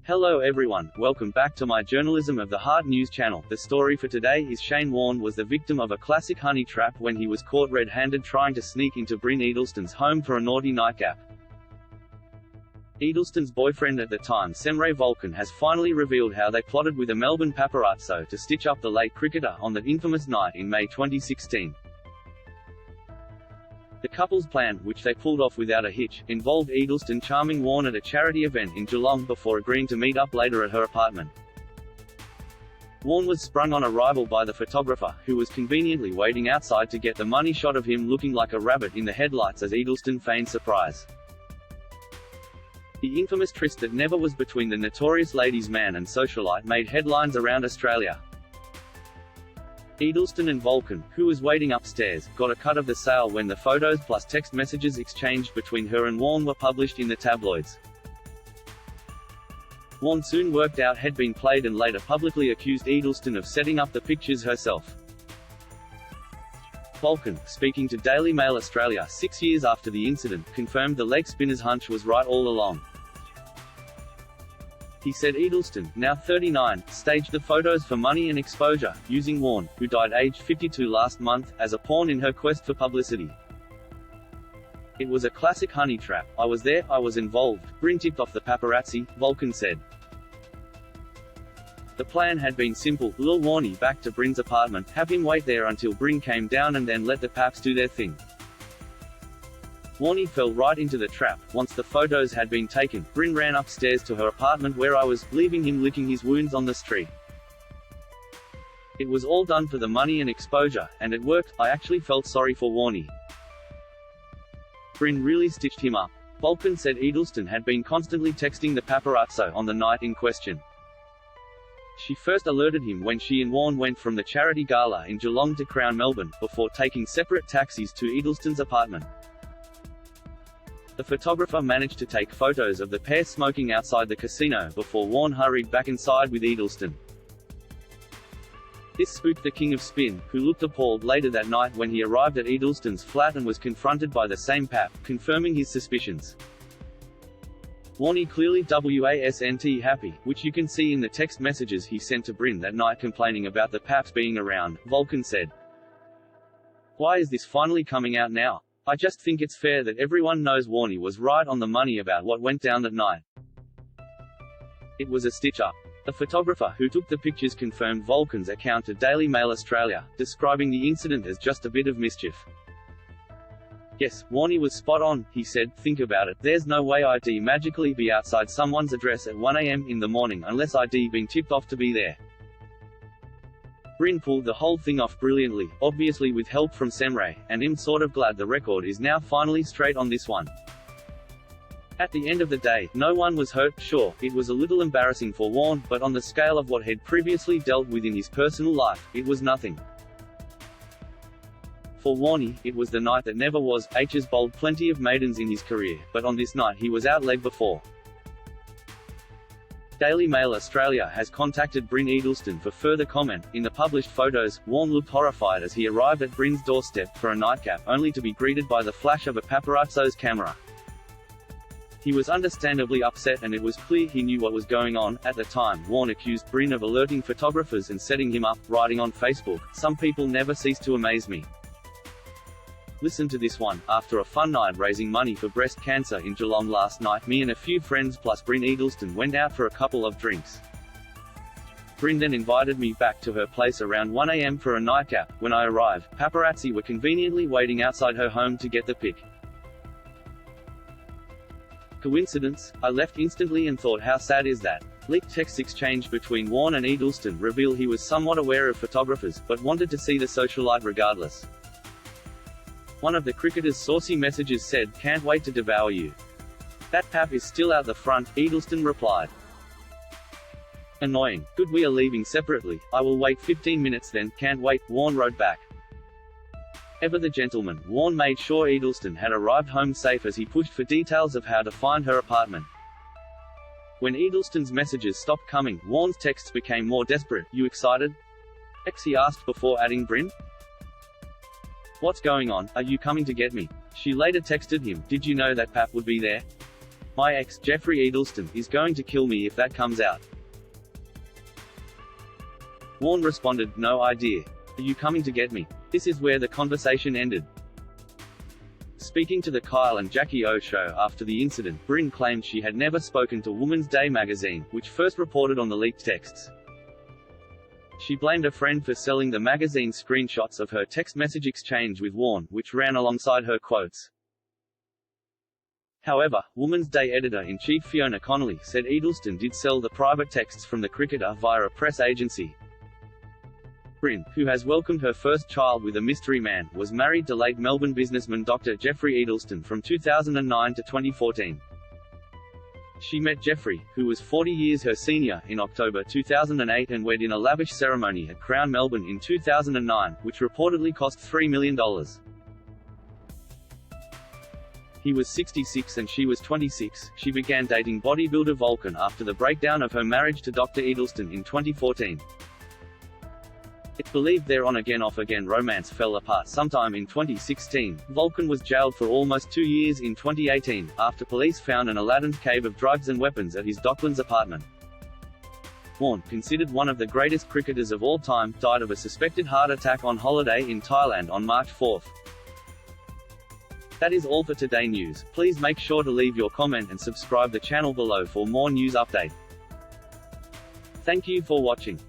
Hello everyone, welcome back to my Journalism of the Heart news channel. The story for today is Shane Warne was the victim of a classic honey trap when he was caught red-handed trying to sneak into Brynne Edelsten's home for a naughty nightcap. Edelsten's boyfriend at the time, Shane Warne, has finally revealed how they plotted with a Melbourne paparazzo to stitch up the late cricketer on that infamous night in May 2016. The couple's plan, which they pulled off without a hitch, involved Edelsten charming Warne at a charity event in Geelong before agreeing to meet up later at her apartment. Warne was sprung on arrival by the photographer, who was conveniently waiting outside to get the money shot of him looking like a rabbit in the headlights as Edelsten feigned surprise. The infamous tryst that never was between the notorious ladies' man and socialite made headlines around Australia. Edelsten and Warne, who was waiting upstairs, got a cut of the sale when the photos plus text messages exchanged between her and Warne were published in the tabloids. Warne soon worked out had been played and later publicly accused Edelsten of setting up the pictures herself. Warne, speaking to Daily Mail Australia 6 years after the incident, confirmed the leg spinner's hunch was right all along. He said Edelsten, now 39, staged the photos for money and exposure, using Warne, who died aged 52 last month, as a pawn in her quest for publicity. It was a classic honey trap. I was there, I was involved. Brynne tipped off the paparazzi, Warne said. The plan had been simple: lure Warne back to Brynne's apartment, have him wait there until Brynne came down and then let the paps do their thing. Warne fell right into the trap. Once the photos had been taken, Brynne ran upstairs to her apartment where I was, leaving him licking his wounds on the street. It was all done for the money and exposure, and it worked. I actually felt sorry for Warne. Brynne really stitched him up. Warne said Edelsten had been constantly texting the paparazzo on the night in question. She first alerted him when she and Warne went from the charity gala in Geelong to Crown Melbourne, before taking separate taxis to Edelsten's apartment. The photographer managed to take photos of the pair smoking outside the casino before Warne hurried back inside with Edelsten. This spooked the king of spin, who looked appalled later that night when he arrived at Edelsten's flat and was confronted by the same pap, confirming his suspicions. Warne clearly wasn't happy, which you can see in the text messages he sent to Brynne that night complaining about the paps being around. Warne said, "Why is this finally coming out now? I just think it's fair that everyone knows Warne was right on the money about what went down that night. It was a stitch-up." The photographer who took the pictures confirmed Warne's account to Daily Mail Australia, describing the incident as just a bit of mischief. "Yes, Warne was spot on," he said. "Think about it, there's no way I'd magically be outside someone's address at 1 a.m. in the morning unless I'd been tipped off to be there." Brynne pulled the whole thing off brilliantly, obviously with help from Shane, and I'm sort of glad the record is now finally straight on this one. At the end of the day, no one was hurt. Sure, it was a little embarrassing for Warne, but on the scale of what he'd previously dealt with in his personal life, it was nothing. For Warne, it was the night that never was. H's bowled plenty of maidens in his career, but on this night he was out leg before. Daily Mail Australia has contacted Brynne Edelsten for further comment. In the published photos, Warne looked horrified as he arrived at Brynne's doorstep for a nightcap, only to be greeted by the flash of a paparazzo's camera. He was understandably upset, and it was clear he knew what was going on. At the time, Warne accused Brynne of alerting photographers and setting him up, writing on Facebook, "Some people never cease to amaze me." Listen to this one. "After a fun night raising money for breast cancer in Geelong last night, me and a few friends plus Brynne Edelsten went out for a couple of drinks. Brynne then invited me back to her place around 1 a.m. for a nightcap. When I arrived, paparazzi were conveniently waiting outside her home to get the pic. Coincidence? I left instantly and thought, how sad is that?" Leaked texts exchanged between Warne and Edelsten reveal he was somewhat aware of photographers, but wanted to see the socialite regardless. One of the cricketer's saucy messages said, "Can't wait to devour you. That pap is still out the front," Edelsten replied. "Annoying. Good, we are leaving separately. I will wait 15 minutes then, can't wait," Warne wrote back. Ever the gentleman, Warne made sure Edelsten had arrived home safe as he pushed for details of how to find her apartment. When Edelsten's messages stopped coming, Warne's texts became more desperate. "You excited?" he asked before adding Brynne. "What's going on? Are you coming to get me?" She later texted him, "Did you know that pap would be there?" My ex, Jeffrey Edelsten, is going to kill me if that comes out. Warne responded, no idea. Are you coming to get me? This is where the conversation ended. Speaking to the Kyle and Jackie O show after the incident, Brynne claimed she had never spoken to Woman's Day magazine, which first reported on the leaked texts. She blamed a friend for selling the magazine screenshots of her text message exchange with Warne, which ran alongside her quotes. However, Woman's Day editor-in-chief Fiona Connolly said Edelsten did sell the private texts from the cricketer via a press agency. Brynne, who has welcomed her first child with a mystery man, was married to late Melbourne businessman Dr. Jeffrey Edelsten from 2009 to 2014. She met Jeffrey, who was 40 years her senior, in October 2008 and wed in a lavish ceremony at Crown Melbourne in 2009, which reportedly cost $3 million. He was 66 and she was 26. She began dating bodybuilder Vulcan after the breakdown of her marriage to Dr. Edelsten in 2014. It's believed their on-again off-again romance fell apart sometime in 2016. Vulcan was jailed for almost 2 years in 2018, after police found an Aladdin's cave of drugs and weapons at his Docklands apartment. Warne, considered one of the greatest cricketers of all time, died of a suspected heart attack on holiday in Thailand on March 4. That is all for Today News. Please make sure to leave your comment and subscribe the channel below for more news update. Thank you for watching.